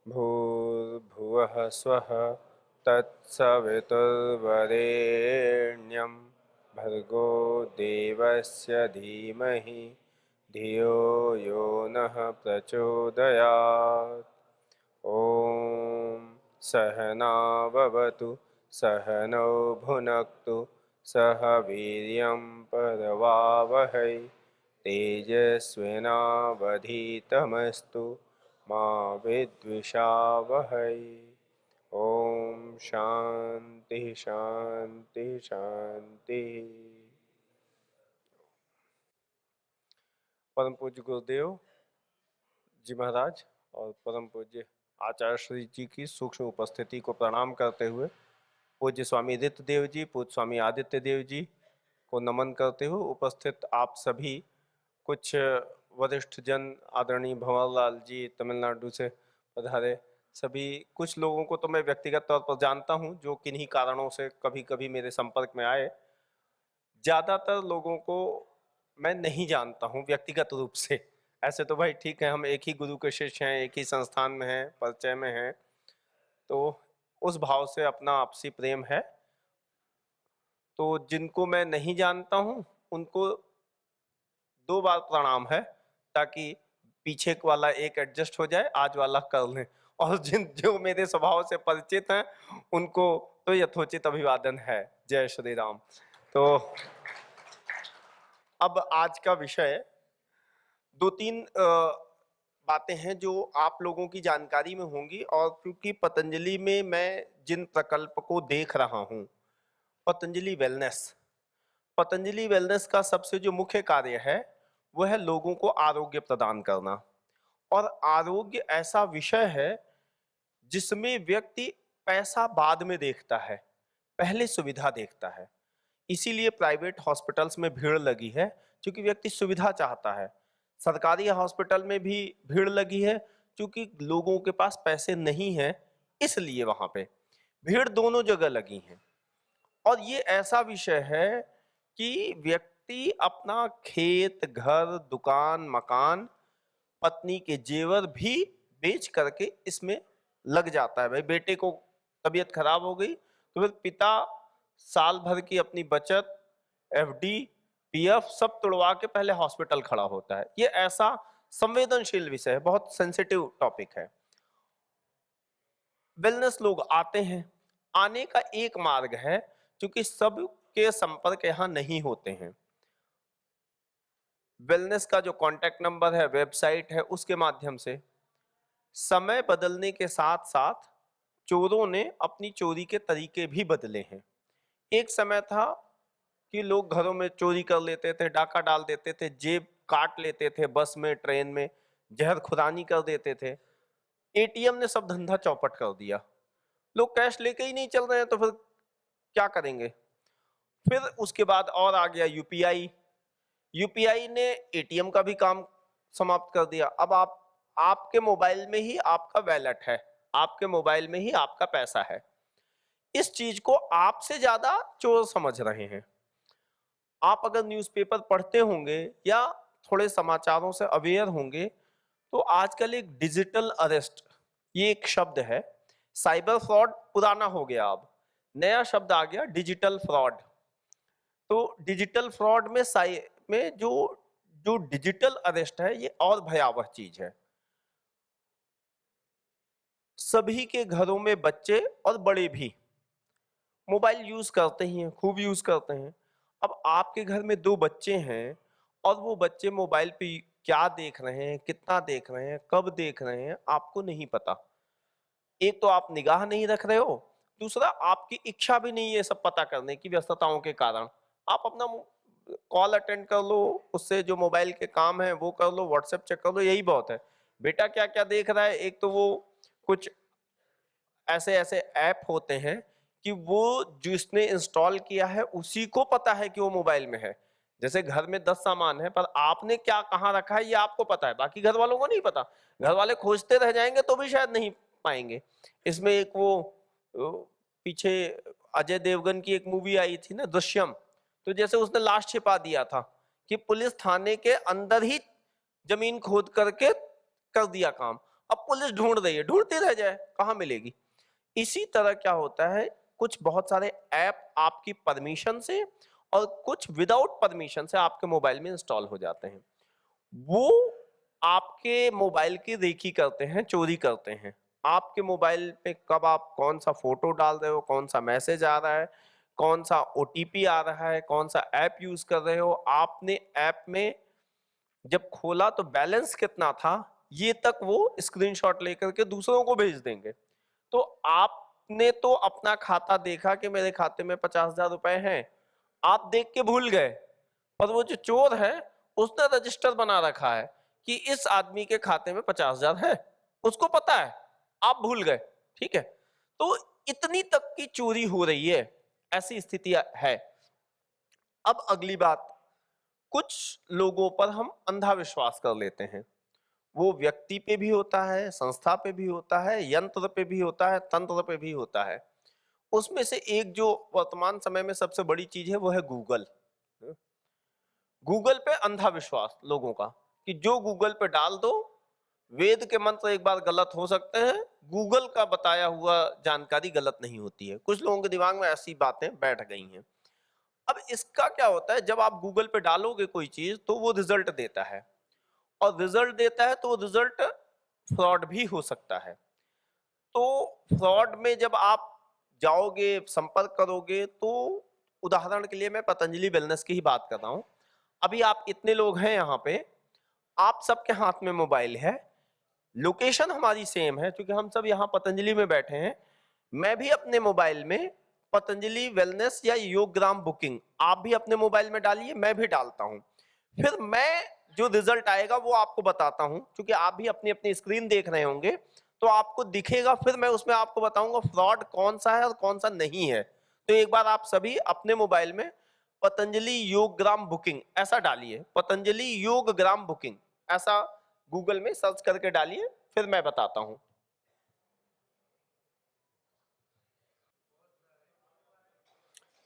भूर्भुवः स्वः तत्सवितुर्वरेण्यं भर्गो देवस्य धीमहि धियो यो नः प्रचोदयात्। ॐ सहनाववतु सहनौ भुनक्तु सह वीर्यं करवावहै तेजस्विनावधीतमस्तु मा विद्विषावहै। ओम शांति शांति शांति। परम पूज्य गुरुदेव जी महाराज और परम पूज्य आचार्य श्री जी की सूक्ष्म उपस्थिति को प्रणाम करते हुए पूज्य स्वामी आदित्य देव जी, पूज्य स्वामी आदित्य देव जी को नमन करते हुए उपस्थित आप सभी कुछ वरिष्ठ जन, आदरणीय भंवरलाल जी तमिलनाडु से पधारे सभी, कुछ लोगों को तो मैं व्यक्तिगत तौर पर जानता हूं जो किन्हीं कारणों से कभी कभी मेरे संपर्क में आए। ज्यादातर लोगों को मैं नहीं जानता हूं व्यक्तिगत रूप से। ऐसे तो भाई ठीक है, हम एक ही गुरु के शिष्य हैं, एक ही संस्थान में हैं, परिचय में हैं, तो उस भाव से अपना आपसी प्रेम है। तो जिनको मैं नहीं जानता हूं उनको 2 बार प्रणाम है ताकि पीछे वाला एक एडजस्ट हो जाए, आज वाला कर लें। और जो मेरे स्वभाव से परिचित हैं उनको तो यथोचित अभिवादन है। जय श्री राम। तो अब आज का विषय 2-3 बातें हैं जो आप लोगों की जानकारी में होंगी, और क्योंकि पतंजलि में मैं जिन प्रकल्प को देख रहा हूं, पतंजलि वेलनेस का सबसे जो मुख्य कार्य है वो है लोगों को आरोग्य प्रदान करना। और आरोग्य ऐसा विषय है जिसमें व्यक्ति पैसा बाद में देखता है, पहले सुविधा देखता है। इसीलिए प्राइवेट हॉस्पिटल्स में भीड़ लगी है, क्योंकि व्यक्ति सुविधा चाहता है। सरकारी हॉस्पिटल में भी भीड़ लगी है क्योंकि लोगों के पास पैसे नहीं है, इसलिए वहां पे भीड़ दोनों जगह लगी है। और ये ऐसा विषय है कि व्यक्ति अपना खेत, घर, दुकान, मकान, पत्नी के जेवर भी बेच करके इसमें लग जाता है। भाई बेटे को तबीयत खराब हो गई तो फिर पिता साल भर की अपनी बचत, एफडी, पीएफ सब तोड़वा के पहले हॉस्पिटल खड़ा होता है। ये ऐसा संवेदनशील विषय है, बहुत सेंसिटिव टॉपिक है। वेलनेस लोग आते हैं, आने का एक मार्ग है, क्योंकि सबके संपर्क यहां नहीं होते हैं। वेलनेस का जो कांटेक्ट नंबर है, वेबसाइट है, उसके माध्यम से समय बदलने के साथ साथ चोरों ने अपनी चोरी के तरीके भी बदले हैं। एक समय था कि लोग घरों में चोरी कर लेते थे, डाका डाल देते थे, जेब काट लेते थे, बस में, ट्रेन में जहर खुरानी कर देते थे। एटीएम ने सब धंधा चौपट कर दिया। लोग कैश लेके ही नहीं चल रहे हैं तो फिर क्या करेंगे। फिर उसके बाद और आ गया यूपीआई। यूपीआई ने एटीएम का भी काम समाप्त कर दिया। अब आपके मोबाइल में ही आपका वैलेट है, आपके मोबाइल में ही आपका पैसा है। इस चीज को आपसे ज्यादा चोर समझ रहे हैं। आप अगर न्यूज़पेपर पढ़ते होंगे या थोड़े समाचारों से अवेयर होंगे तो आजकल एक डिजिटल अरेस्ट, ये एक शब्द है। साइबर फ्रॉड पुराना हो गया, अब नया शब्द आ गया डिजिटल फ्रॉड। तो डिजिटल फ्रॉड में जो जो डिजिटल अरेस्ट है ये और भयावह चीज है। सभी के घरों में बच्चे और बड़े भी मोबाइल यूज करते ही हैं, खूब यूज करते हैं। अब आपके घर में 2 बच्चे हैं और वो बच्चे मोबाइल पे क्या देख रहे हैं, कितना देख रहे हैं, कब देख रहे हैं, आपको नहीं पता। एक तो आप निगाह नहीं रख रहे हो, दूसरा आपकी इच्छा भी नहीं है सब पता करने की व्यस्तताओं के कारण। आप अपना कॉल अटेंड कर लो, उससे जो मोबाइल के काम है वो कर लो, व्हाट्सएप चेक कर लो, यही बहुत है। बेटा क्या क्या देख रहा है, एक तो वो कुछ ऐसे ऐसे ऐप होते हैं कि वो जिसने इंस्टॉल किया है उसी को पता है कि वो मोबाइल में है। जैसे घर में 10 सामान है, पर आपने क्या कहाँ रखा है ये आपको पता है, बाकी घर वालों को नहीं पता। घर वाले खोजते रह जाएंगे तो भी शायद नहीं पाएंगे। इसमें एक वो पीछे अजय देवगन की एक मूवी आई थी ना, दृश्यम, तो जैसे उसने लाश छिपा दिया था कि पुलिस थाने के अंदर ही जमीन खोद करके कर दिया काम। अब पुलिस ढूंढ रही है, ढूंढती रह जाए, कहाँ मिलेगी। इसी तरह क्या होता है, कुछ बहुत सारे ऐप आपकी परमिशन से और कुछ विदाउट परमिशन से आपके मोबाइल में इंस्टॉल हो जाते हैं। वो आपके मोबाइल की रेकी करते हैं, चोरी करते हैं। आपके मोबाइल पे कब आप कौन सा फोटो डाल रहे हो, कौन सा मैसेज आ रहा है, कौन सा ओटीपी आ रहा है, कौन सा ऐप यूज कर रहे हो, आपने ऐप में जब खोला तो बैलेंस कितना था, ये तक वो स्क्रीनशॉट लेकर के दूसरों को भेज देंगे। तो आपने तो अपना खाता देखा कि मेरे खाते में 50,000 रुपए हैं, आप देख के भूल गए, पर वो जो चोर है उसने रजिस्टर बना रखा है कि इस आदमी के खाते में 50,000 है, उसको पता है, आप भूल गए। ठीक है, तो इतनी तक की चोरी हो रही है, ऐसी स्थिति है। अब अगली बात, कुछ लोगों पर हम अंधा विश्वास कर लेते हैं। वो व्यक्ति पे भी होता है, संस्था पे भी होता है, यंत्र पे भी होता है, तंत्र पे भी होता है। उसमें से एक जो वर्तमान समय में सबसे बड़ी चीज है वो है गूगल। गूगल पे अंधा विश्वास लोगों का कि जो गूगल पे डाल दो, वेद के मंत्र एक बार गलत हो सकते हैं, गूगल का बताया हुआ जानकारी गलत नहीं होती है। कुछ लोगों के दिमाग में ऐसी बातें बैठ गई हैं। अब इसका क्या होता है, जब आप गूगल पे डालोगे कोई चीज तो वो रिजल्ट देता है, और रिजल्ट देता है तो वो रिजल्ट फ्रॉड भी हो सकता है। तो फ्रॉड में जब आप जाओगे, संपर्क करोगे, तो उदाहरण के लिए मैं पतंजलि वेलनेस की ही बात कर रहा हूं। अभी आप इतने लोग हैं यहाँ पे, आप सबके हाथ में मोबाइल है, लोकेशन हमारी सेम है क्योंकि हम सब यहाँ पतंजलि में बैठे हैं। मैं भी अपने मोबाइल में पतंजलि वेलनेस या योगग्राम बुकिंग, आप भी अपने मोबाइल में डालिए, मैं भी डालता हूँ। फिर मैं जो रिजल्ट आएगा वो आपको बताता हूँ, क्योंकि आप भी अपनी अपनी स्क्रीन देख रहे होंगे तो आपको दिखेगा। फिर मैं उसमें आपको बताऊंगा फ्रॉड कौन सा है और कौन सा नहीं है। तो एक बार आप सभी अपने मोबाइल में पतंजलि योगग्राम बुकिंग ऐसा डालिए, पतंजलि योगग्राम बुकिंग ऐसा गूगल में सर्च करके डालिए, फिर मैं बताता हूं।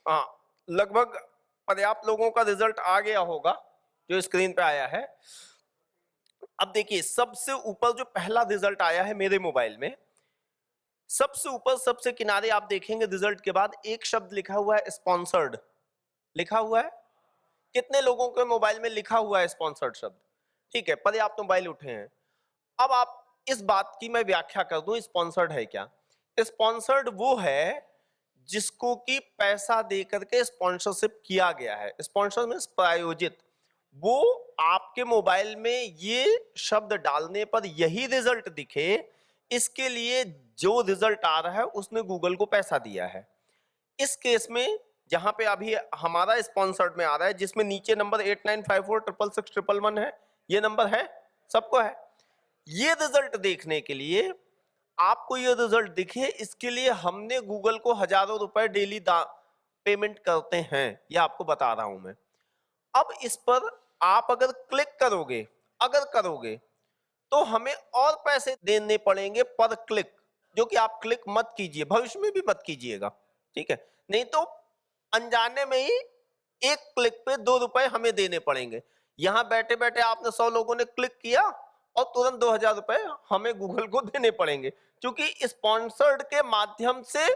हाँ, लगभग पर्याप्त लोगों का रिजल्ट आ गया होगा जो स्क्रीन पे आया है। अब देखिए, सबसे ऊपर जो पहला रिजल्ट आया है मेरे मोबाइल में, सबसे ऊपर सबसे किनारे आप देखेंगे रिजल्ट के बाद एक शब्द लिखा हुआ है, स्पॉन्सर्ड लिखा हुआ है। कितने लोगों के मोबाइल में लिखा हुआ है स्पॉन्सर्ड शब्द? ठीक है, पर्याप्त मोबाइल उठे हैं। अब आप इस बात की मैं व्याख्या कर दूं, स्पॉन्सर्ड है क्या। स्पॉन्सर्ड वो है जिसको कि पैसा दे करके स्पॉन्सरशिप किया गया है। स्पॉन्सर मीन्स प्रायोजित। वो आपके मोबाइल में ये शब्द डालने पर यही रिजल्ट दिखे, इसके लिए जो रिजल्ट आ रहा है उसने गूगल को पैसा दिया है। इस केस में जहां पे अभी हमारा स्पॉन्सर्ड में आ रहा है, जिसमें नीचे नंबर 8954666111 है, ये नंबर है, सबको है। ये रिजल्ट देखने के लिए, आपको ये रिजल्ट दिखे, इसके लिए हमने गूगल को हजारों रुपए डेली पेमेंट करते हैं, ये आपको बता रहा हूं मैं। अब इस पर आप अगर क्लिक करोगे, अगर करोगे तो हमें और पैसे देने पड़ेंगे पर क्लिक, जो कि आप क्लिक मत कीजिए, भविष्य में भी मत कीजिएगा। ठीक है, नहीं तो अनजाने में ही एक क्लिक पे 2 रुपए हमें देने पड़ेंगे। यहां बैठे बैठे आपने 100 लोगों ने क्लिक किया और तुरंत 2,000 रुपए हमें गूगल को देने पड़ेंगे, क्योंकि स्पॉन्सर्ड के माध्यम से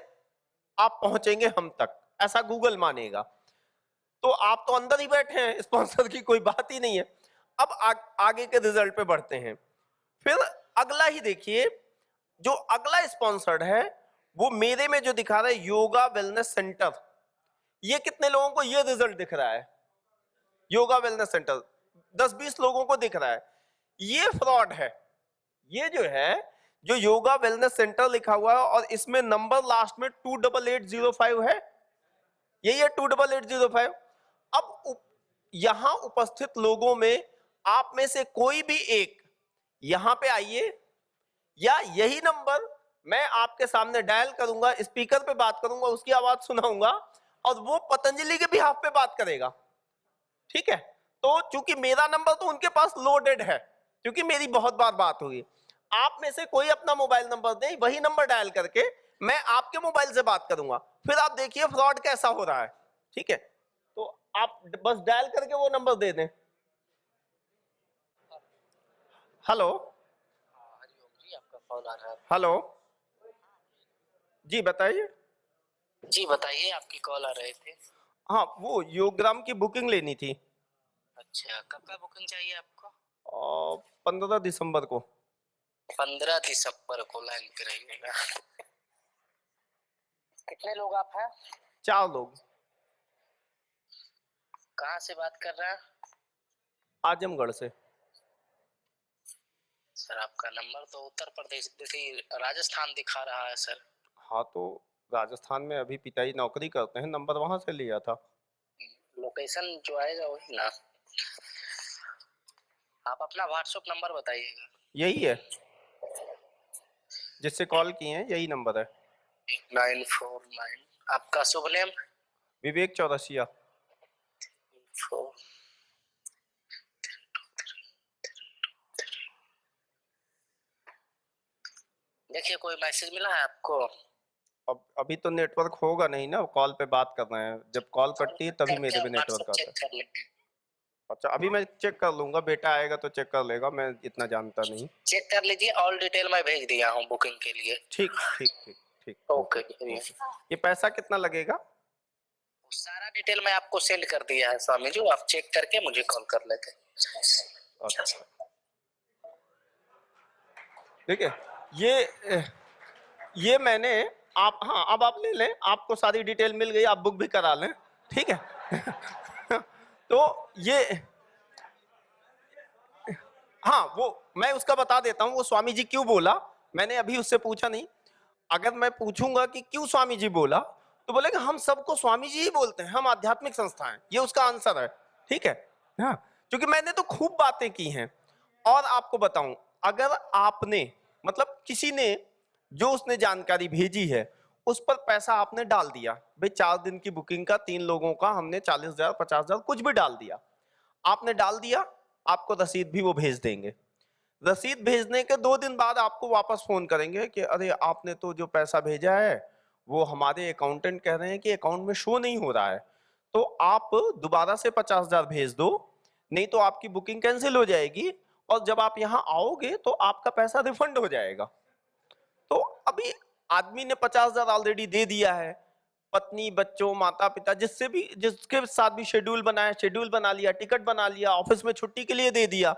आप पहुंचेंगे हम तक, ऐसा गूगल मानेगा। तो आप तो अंदर ही बैठे हैं, स्पॉन्सर की कोई बात ही नहीं है। अब आगे के रिजल्ट पे बढ़ते हैं। फिर अगला ही देखिए, जो अगला स्पॉन्सर्ड है वो मेरे में जो दिखा रहा है, योगा वेलनेस सेंटर। ये कितने लोगों को ये रिजल्ट दिख रहा है? योगा वेलनेस सेंटर 10-20 लोगों को दिख रहा है। ये फ्रॉड है। ये जो है, जो योगा वेलनेस सेंटर लिखा हुआ है और इसमें नंबर लास्ट में 28805 है, यही है 28805। अब यहां उपस्थित लोगों में आप में से कोई भी एक यहां पे आइए, या यही नंबर मैं आपके सामने डायल करूंगा, स्पीकर पे बात करूंगा, उसकी आवाज सुनाऊंगा और वो पतंजलि के बिहाफ पे बात करेगा। ठीक है, तो चूंकि मेरा नंबर तो उनके पास लोडेड है, क्योंकि मेरी बहुत बार बात हुई। आप में से कोई अपना मोबाइल नंबर दे, वही नंबर डायल करके मैं आपके मोबाइल से बात करूंगा, फिर आप देखिए फ्रॉड कैसा हो रहा है। ठीक है, तो आप बस डायल करके वो नंबर दे दें। हेलो, कॉल आ रहा है। हेलो, जी बताइए। जी बताइए, आपकी कॉल आ रहे थे। हाँ, वो योगग्राम की बुकिंग लेनी थी। अच्छा, कब का बुकिंग चाहिए आपको? 15 दिसंबर को। 15 दिसंबर को, लाइन पे रहिएगा। कितने लोग आप हैं? 4 लोग। कहाँ से बात कर रहे हैं? आजमगढ़ से। सर आपका नंबर तो उत्तर प्रदेश राजस्थान दिखा रहा है सर। हाँ, तो राजस्थान में अभी पिताजी नौकरी करते हैं, नंबर वहां से लिया था। लोकेशन जो आएगा वही ना। आप अपना व्हाट्सएप नंबर बताइएगा। यही है जिससे कॉल किए हैं, यही नंबर है। 949। आपका शुभ नेम? विवेक चौरसिया। देखिए, कोई मैसेज मिला है आपको? अब अभी तो नेटवर्क होगा नहीं ना, कॉल पे बात कर रहे हैं, जब कॉल कॉल कटती है कट तभी करके मेरे भी व्हाट्सएप नेटवर्क आता चेक है। कर लेंगे। अच्छा, अभी मैं चेक कर लूंगा, बेटा आएगा तो चेक कर लेगा, मैं इतना जानता नहीं। चेक कर लीजिए, ऑल डिटेल मैं भेज दिया हूँ बुकिंग के लिए। ठीक ठीक ठीक ठीक, ओके ओके जी। ओके। ये पैसा कितना लगेगा? सारा डिटेल मैं आपको सेंड कर दिया है स्वामी जी, आप चेक करके मुझे कॉल कर लेते। अच्छा, देखिए ये मैंने, आप, हाँ अब आप ले लें, आपको सारी डिटेल मिल गई, आप बुक भी करा लें, ठीक है। तो ये, हाँ वो मैं उसका बता देता हूँ, वो स्वामी जी क्यों बोला, मैंने अभी उससे पूछा नहीं। अगर मैं पूछूंगा कि क्यों स्वामी जी बोला, तो बोलेगा हम सबको स्वामी जी ही बोलते हैं, हम आध्यात्मिक संस्था हैं, ये उसका आंसर है, ठीक है। हाँ, क्योंकि मैंने तो खूब बातें की हैं। और आपको बताऊं, अगर आपने, मतलब किसी ने जो उसने जानकारी भेजी है उस पर पैसा आपने डाल दिया, भाई 4 दिन की बुकिंग का 3 लोगों का हमने 40,000 50,000 कुछ भी डाल दिया, आपने डाल दिया, आपको रसीद भी वो भेज देंगे। रसीद भेजने के 2 दिन बाद आपको वापस फोन करेंगे कि अरे आपने तो जो पैसा भेजा है वो हमारे अकाउंटेंट कह रहे हैं कि अकाउंट में शो नहीं हो रहा है, तो आप दोबारा से 50,000 भेज दो, नहीं तो आपकी बुकिंग कैंसिल हो जाएगी, और जब आप यहाँ आओगे तो आपका पैसा रिफंड हो जाएगा। तो अभी आदमी ने 50,000 ऑलरेडी दे दिया है, पत्नी बच्चों माता पिता जिससे भी, जिसके साथ भी शेड्यूल बनाया, शेड्यूल बना लिया, टिकट बना लिया, ऑफिस में छुट्टी के लिए दे दिया,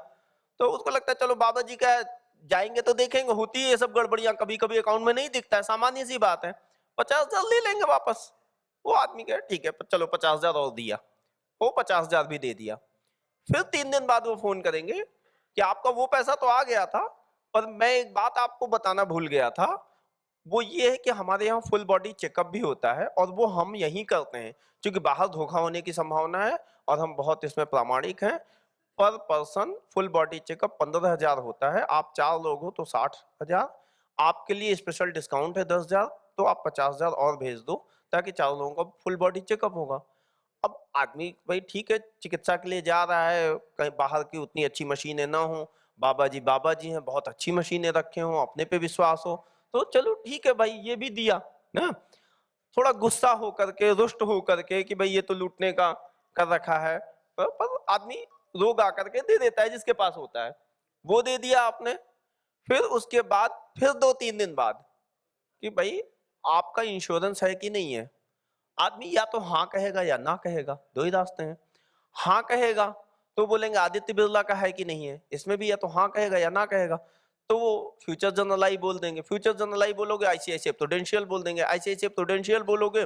तो उसको लगता है चलो बाबा जी का जाएंगे तो देखेंगे, होती है ये सब गड़बड़ियां, कभी कभी अकाउंट में नहीं दिखता है, सामान्य सी बात है, 50,000 ले लेंगे वापस। वो आदमी कहे ठीक है चलो 50,000 और दिया, वो 50,000 भी दे दिया। फिर 3 दिन बाद वो फोन करेंगे कि आपका वो पैसा तो आ गया था, पर मैं एक बात आपको बताना भूल गया था, वो ये है कि हमारे यहाँ फुल बॉडी चेकअप भी होता है, और वो हम यहीं करते हैं, क्योंकि बाहर धोखा होने की संभावना है, और हम बहुत इसमें प्रामाणिक हैं। पर पर्सन फुल बॉडी चेकअप 15,000 होता है, आप 4 लोग हो तो 60,000, आपके लिए स्पेशल डिस्काउंट है 10,000, तो आप 50,000 और भेज दो, ताकि 4 लोगों का फुल बॉडी चेकअप होगा। अब आदमी भाई ठीक है, चिकित्सा के लिए जा रहा है, कहीं बाहर की उतनी अच्छी मशीनें ना हो, बाबा जी हैं, बहुत अच्छी मशीनें रखे हो, अपने पे विश्वास हो, तो चलो ठीक है भाई, ये भी दिया ना। थोड़ा गुस्सा हो करके, रुष्ट हो करके कि भाई ये तो लूटने का कर रखा है, पर आदमी रोग आकर के दे देता है जिसके पास होता है, वो दे दिया आपने। फिर उसके बाद फिर 2-3 दिन बाद कि भाई आपका इंश्योरेंस है कि नहीं है, आदमी या तो हाँ कहेगा या ना कहेगा, 2 ही रास्ते हैं। हाँ कहेगा तो बोलेंगे आदित्य बिरला का है कि नहीं है, इसमें भी या तो हाँ कहेगा या ना कहेगा, तो वो फ्यूचर जनरल आई बोल देंगे, फ्यूचर जनरल आई बोलोगे आईसीआईसीआई प्रूडेंशियल बोल देंगे, आईसीआईसीआई प्रूडेंशियल बोलोगे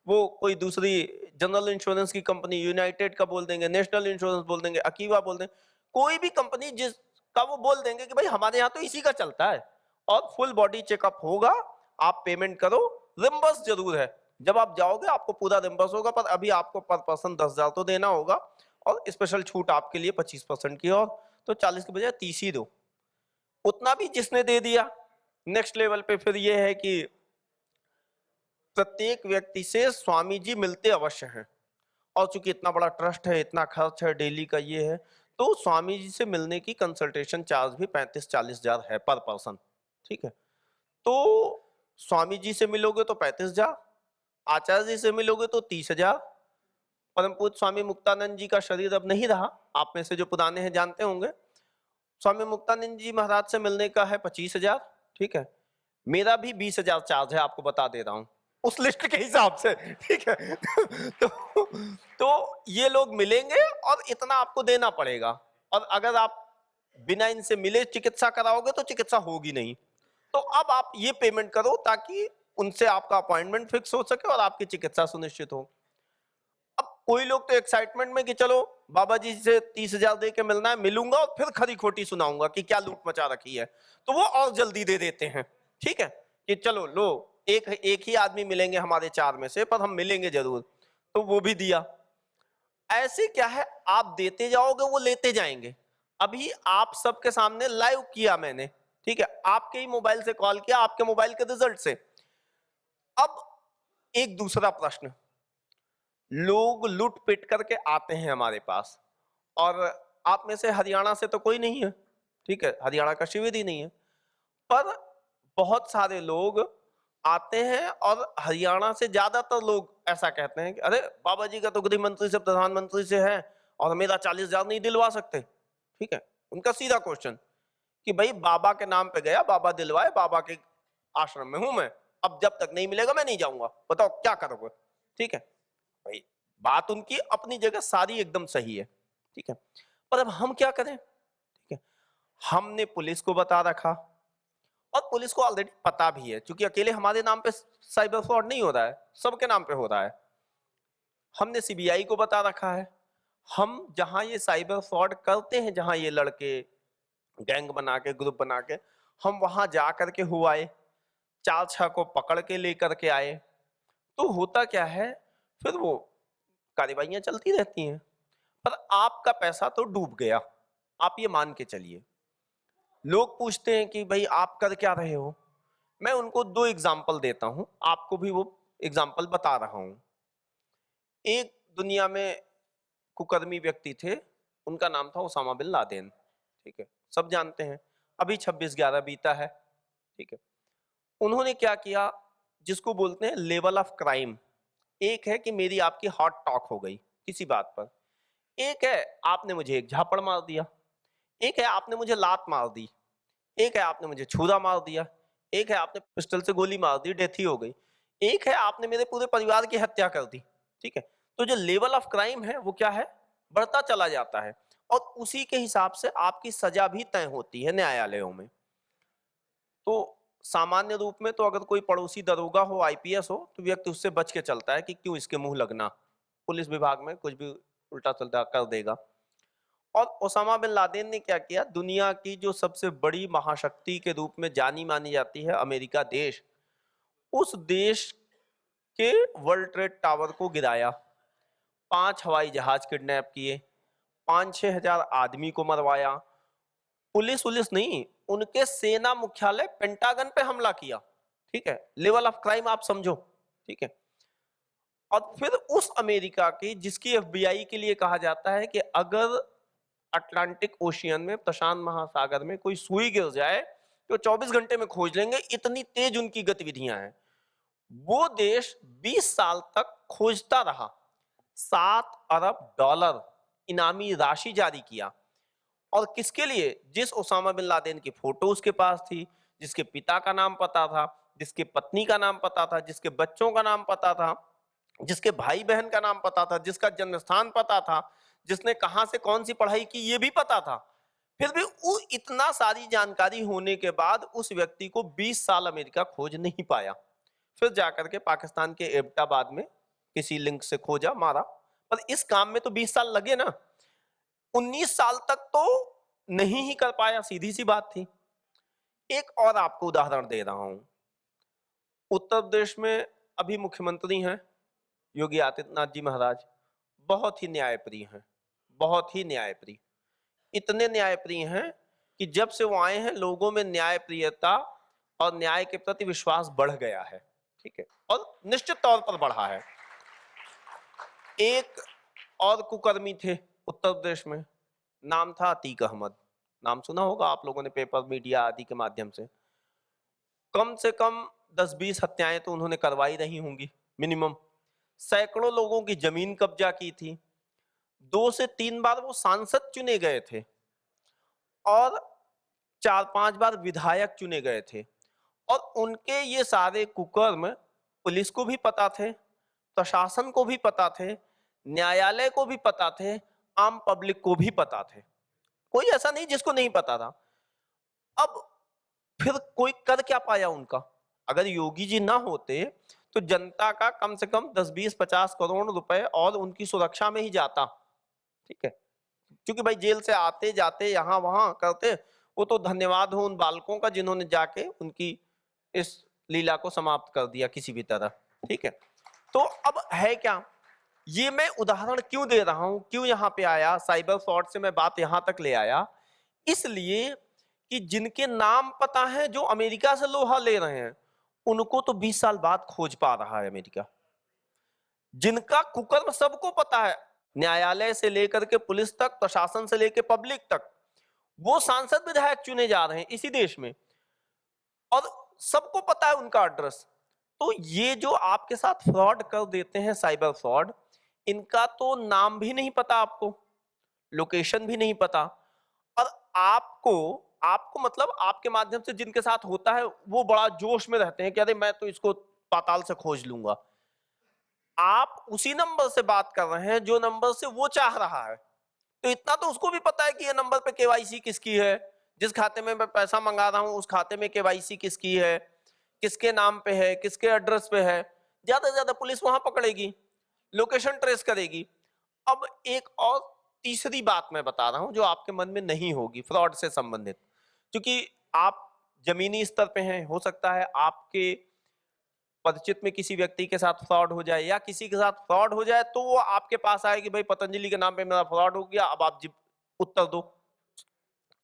वो कोई दूसरी जनरल इंश्योरेंस की कंपनी यूनाइटेड का बोल देंगे, नेशनल इंश्योरेंस बोल देंगे, अकीवा बोल देंगे, कोई भी कंपनी जिसका वो बोल देंगे कि भाई हमारे यहाँ तो इसी का चलता है, और फुल बॉडी चेकअप होगा, आप पेमेंट करो, रिम्बर्स जरूर है, जब आप जाओगे आपको पूरा रिम्बर्स होगा, पर अभी आपको पर पर्सन 10,000 तो देना होगा, और स्पेशल छूट आपके लिए 25% की, और तो 40 के बजाय 30 ही दो। उतना भी जिसने दे दिया, नेक्स्ट लेवल पे फिर ये है कि प्रत्येक व्यक्ति से स्वामी जी मिलते अवश्य हैं, और चूंकि इतना बड़ा ट्रस्ट है, इतना खर्च है, डेली का ये है, तो स्वामी जी से मिलने की कंसल्टेशन चार्ज भी 35-40 हजार है पर पर्सन, ठीक है। तो स्वामी जी से मिलोगे तो 35,000, आचार्य जी से मिलोगे तो 30,000, परम पूज्य स्वामी मुक्तानंद जी का शरीर अब नहीं रहा, आप में से जो पुराने हैं जानते होंगे, स्वामी मुक्तानंद जी महाराज से मिलने का है 25,000, ठीक है, मेरा भी 20,000 चार्ज है, आपको बता दे रहा हूं उस लिस्ट के हिसाब से, ठीक है। तो ये लोग मिलेंगे और इतना आपको देना पड़ेगा, और अगर आप बिना इनसे मिले चिकित्सा कराओगे तो चिकित्सा होगी नहीं। तो अब आप ये पेमेंट करो ताकि उनसे आपका अपॉइंटमेंट फिक्स हो सके और आपकी चिकित्सा सुनिश्चित हो। अब कोई लोग तो एक्साइटमेंट में कि चलो बाबा जी से 30,000 दे के मिलना है, मिलूंगा और फिर खरी खोटी सुनाऊंगा कि क्या लूट मचा रखी है, तो वो और जल्दी दे देते हैं, ठीक है, कि चलो लो, एक ही आदमी मिलेंगे हमारे 4 में से, पर हम मिलेंगे जरूर, तो वो भी दिया। ऐसे क्या है, आप देते जाओगे वो लेते जाएंगे। अभी आप सबके सामने लाइव किया मैंने, ठीक है, आपके ही मोबाइल से कॉल किया, आपके मोबाइल के रिजल्ट से। अब एक दूसरा प्रश्न, लोग लूट पिट करके आते हैं हमारे पास, और आप में से हरियाणा से तो कोई नहीं है, ठीक है, हरियाणा का शिविर ही नहीं है, पर बहुत सारे लोग आते हैं और हरियाणा से ज्यादातर लोग ऐसा कहते हैं कि अरे बाबा जी का तो गृह मंत्री से प्रधानमंत्री से है और मेरा 40,000 नहीं दिलवा सकते, ठीक है। उनका सीधा क्वेश्चन कि भाई बाबा के नाम पे गया, बाबा दिलवाए, बाबा के आश्रम में हूं मैं, अब जब तक नहीं मिलेगा मैं नहीं जाऊंगा, बताओ क्या करोगे, ठीक है भाई। बात उनकी अपनी जगह सारी एकदम सही है, ठीक है, पर अब हम क्या करें, ठीक है। हमने पुलिस को बता रखा, और पुलिस को ऑलरेडी पता भी है, क्योंकि अकेले हमारे नाम पे साइबर फ्रॉड नहीं हो रहा है, सबके नाम पे हो रहा है। हमने सीबीआई को बता रखा है। हम जहां ये साइबर फ्रॉड करते हैं, जहां ये लड़के गैंग बना के, ग्रुप बना के, हम वहां जा करके हुआए, 4-6 को पकड़ के लेकर के आए। तो होता क्या है, फिर वो कार्रवाइयां चलती रहती हैं, पर आपका पैसा तो डूब गया, आप ये मान के चलिए। लोग पूछते हैं कि भाई आप कर क्या रहे हो, मैं उनको 2 एग्जाम्पल देता हूं, आपको भी वो एग्जाम्पल बता रहा हूं। एक दुनिया में कुकर्मी व्यक्ति थे, उनका नाम था ओसामा बिन लादेन, ठीक है, सब जानते हैं। अभी 26/11 बीता है, ठीक है। उन्होंने क्या किया, जिसको बोलते हैं लेवल ऑफ क्राइम। एक है कि मेरी आपकी हॉट टॉक हो गई किसी बात पर, एक है आपने मुझे एक झापड़ मार दिया, एक है आपने मुझे लात मार दी, एक है आपने मुझे छुरा मार दिया, एक है आपने पिस्टल से गोली मार दी, डेथ ही हो गई, एक है आपने मेरे पूरे परिवार की हत्या कर दी, ठीक है। तो जो लेवल ऑफ क्राइम है वो क्या है, बढ़ता चला जाता है, और उसी के हिसाब से आपकी सजा भी तय होती है न्यायालयों में। तो सामान्य रूप में तो अगर कोई पड़ोसी दरोगा हो, आईपीएस हो, तो व्यक्ति उससे बच के चलता है कि क्यों इसके मुंह लगना, पुलिस विभाग में कुछ भी उल्टा सुल्टा कर देगा। और ओसामा बिन लादेन ने क्या किया, दुनिया की जो सबसे बड़ी महाशक्ति के रूप में जानी मानी जाती है अमेरिका देश, उस देश के वर्ल्ड ट्रेड टावर को गिराया, 5 हवाई जहाज किडनैप किए, 5-6 हजार आदमी को मरवाया, पुलिस नहीं, उनके सेना मुख्यालय पेंटागन पे हमला किया, ठीक है। लेवल ऑफ क्राइम आप समझो, ठीक है। और फिर उस अमेरिका की, जिसकी एफबीआई के लिए कहा जाता है कि अगर अटलांटिक ओशियन में, प्रशांत महासागर में कोई सुई गिर जाए तो 24 घंटे में खोज लेंगे, इतनी तेज उनकी गतिविधियां हैं। वो देश 20 साल तक खोजता रहा, $7 अरब इनामी राशि जारी किया, और किसके लिए, जिस ओसामा बिन लादेन की फोटो उसके पास थी, जिसके पिता का नाम पता था, जिसके पत्नी का नाम पता था, जिसके बच्चों का नाम पता था, जिसके भाई बहन का नाम पता था, जिसका जन्म स्थान पता था, जिसने कहां से कौन सी पढ़ाई की ये भी पता था। फिर भी इतना सारी जानकारी होने के बाद उस व्यक्ति को 20 साल अमेरिका खोज नहीं पाया। फिर जाकर के पाकिस्तान के एबटाबाद में किसी लिंक से खोजा, मारा, पर इस काम में तो 20 साल लगे ना, 19 साल तक तो नहीं ही कर पाया, सीधी सी बात थी। एक और आपको उदाहरण दे रहा हूं, उत्तर प्रदेश में अभी मुख्यमंत्री हैं योगी आदित्यनाथ जी महाराज, बहुत ही न्यायप्रिय हैं, बहुत ही न्यायप्रिय, इतने न्यायप्रिय हैं कि जब से वो आए हैं लोगों में न्यायप्रियता और न्याय के प्रति विश्वास बढ़ गया है, ठीक है, और निश्चित तौर पर बढ़ा है। एक और कुकर्मी थे उत्तर प्रदेश में, नाम था अतीक अहमद, नाम सुना होगा आप लोगों ने पेपर मीडिया आदि के माध्यम से। कम से कम 10-20 हत्याएं तो उन्होंने करवाई रही होंगी मिनिमम, सैकड़ों लोगों की जमीन कब्जा की थी, 2 से 3 बार वो सांसद चुने गए थे, और 4-5 बार विधायक चुने गए थे, और उनके ये सारे कुकर्म पुलिस को भी पता थे, प्रशासन को भी पता थे, न्यायालय को भी पता थे, आम पब्लिक को भी पता थे। कोई ऐसा नहीं जिसको नहीं पता था। अब फिर कोई कर क्या पाया उनका? अगर योगी जी ना होते तो जनता का कम से कम 10, 20, 50 करोड़ रुपए और उनकी सुरक्षा में ही जाता। ठीक है, क्योंकि भाई जेल से आते जाते यहाँ वहां करते, वो तो धन्यवाद हो उन बालकों का जिन्होंने जाके उनकी इस लीला को समाप्त कर दिया किसी भी तरह। ठीक है, तो अब है क्या, ये मैं उदाहरण क्यों दे रहा हूं, क्यों यहाँ पे आया, साइबर फ्रॉड से मैं बात यहां तक ले आया, इसलिए कि जिनके नाम पता है जो अमेरिका से लोहा ले रहे हैं, उनको तो 20 साल बाद खोज पा रहा है अमेरिका। जिनका कुकर्म सबको पता है, न्यायालय से लेकर के पुलिस तक, प्रशासन से लेकर पब्लिक तक, वो सांसद विधायक चुने जा रहे हैं इसी देश में और सबको पता है उनका एड्रेस। तो ये जो आपके साथ फ्रॉड कर देते हैं, साइबर फ्रॉड, इनका तो नाम भी नहीं पता आपको, लोकेशन भी नहीं पता, और आपको आपको मतलब आपके माध्यम से जिनके साथ होता है वो बड़ा जोश में रहते हैं कि अरे मैं तो इसको पाताल से खोज लूंगा। आप उसी नंबर से बात कर रहे हैं जो नंबर से वो चाह रहा है, तो इतना तो उसको भी पता है कि ये नंबर पे केवाईसी किसकी है, जिस खाते में मैं पैसा मंगा रहा हूं उस खाते में केवाईसी किसकी है, किसके नाम पे है, किसके एड्रेस पे है। ज्यादा से ज्यादा पुलिस वहां पकड़ेगी, लोकेशन ट्रेस करेगी। अब एक और तीसरी बात मैं बता रहा हूं जो आपके मन में नहीं होगी फ्रॉड से संबंधित, क्योंकि आप जमीनी स्तर पे हैं, हो सकता है आपके परिचित में किसी व्यक्ति के साथ फ्रॉड हो जाए या किसी के साथ फ्रॉड हो जाए तो वो आपके पास आए कि भाई पतंजलि के नाम पे मेरा फ्रॉड हो गया, अब आप जी उत्तर दो।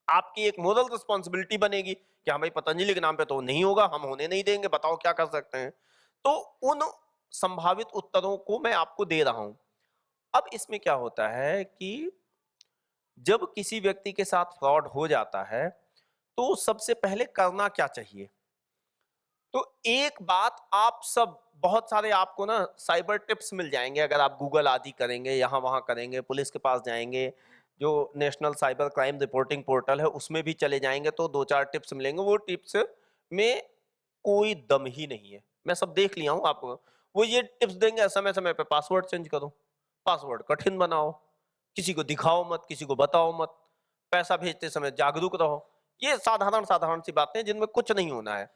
आपकी एक मोरल रिस्पॉन्सिबिलिटी बनेगी कि हाँ भाई पतंजलि के नाम पे तो नहीं होगा, हम होने नहीं देंगे, बताओ क्या कर सकते हैं। तो उन संभावित उत्तरों को मैं आपको दे रहा हूं। अब इसमें क्या होता है कि जब किसी व्यक्ति के साथ फ्रॉड हो जाता है तो सबसे पहले करना क्या चाहिए? तो एक बात आप सब, बहुत सारे आपको ना साइबर टिप्स मिल जाएंगे अगर आप गूगल आदि करेंगे, यहाँ वहां करेंगे, पुलिस के पास जाएंगे, जो national cyber crime reporting portal है उसमें भी चले जाएंगे तो 2-4 टिप्स मिलेंगे। वो टिप्स में कोई दम ही नहीं है, मैं सब देख लिया हूँ। आपको वो ये टिप्स देंगे, समय समय पे पासवर्ड चेंज करो, पासवर्ड कठिन बनाओ, किसी को दिखाओ मत, किसी को बताओ मत, पैसा भेजते समय जागरूक रहो। ये साधारण साधारण सी बातें हैं जिनमें कुछ नहीं होना है।